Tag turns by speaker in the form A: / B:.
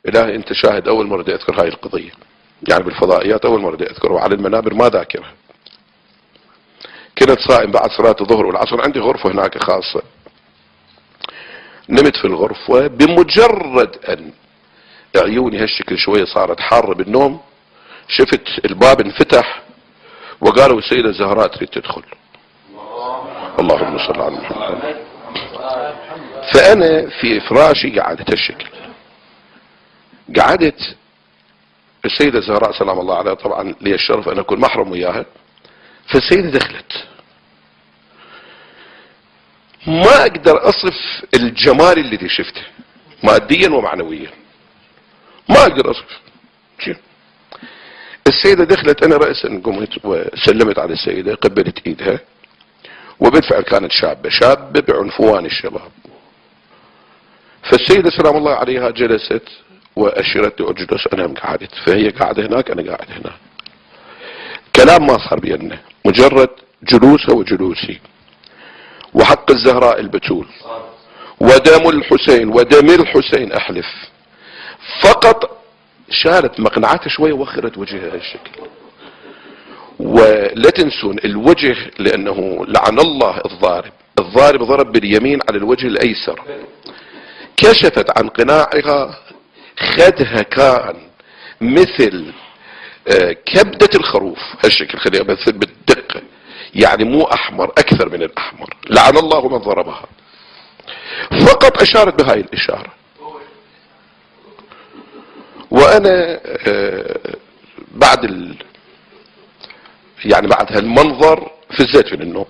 A: إلهي أنت شاهد، أول مرة أذكر هاي القضية، يعني بالفضائيات أول مرة أذكر، وعلى المنابر ما ذاكرها. كنت صائم بعد صلاة الظهر والعصر، عندي غرفة هناك خاصة، نمت في الغرفة، بمجرد أن عيوني هالشكل شوية صارت حارة بالنوم، شفت الباب انفتح وقالوا السيدة الزهراء تريد تدخل. اللهم صل على محمد. فأنا في فراشي قعدت هالشكل، قعدت السيدة الزهراء سلام الله عليها، طبعا لي الشرف أن أكون محرم وياها. فالسيدة دخلت، ما أقدر أصف الجمال الذي شفته ماديا ومعنويا، ما أقدر أصف. السيدة دخلت، أنا رأسا قمت وسلمت على السيدة، قبلت إيدها، وبالفعل كانت شابة بعنفوان الشباب. فالسيدة سلام الله عليها جلست وأشرت لي أجلس، أنا قعدت، فهي قاعدة هناك أنا قاعد هنا. كلام ما صار بيننا، مجرد جلوسها وجلوسي. وحق الزهراء البتول ودم الحسين ودم الحسين أحلف، فقط شالت مقنعتها شوية وخرت وجهها هالشكل. ولا تنسون الوجه، لأنه لعن الله الضارب ضرب باليمين على الوجه الأيسر. كشفت عن قناعها، خدها كان مثل كبدة الخروف هالشكل، خليها بس بالدقة، يعني مو أحمر، أكثر من الأحمر، لعن الله من ضربها. فقط أشارت بهاي الإشارة، وأنا بعد هالمنظر فزيت من النوم.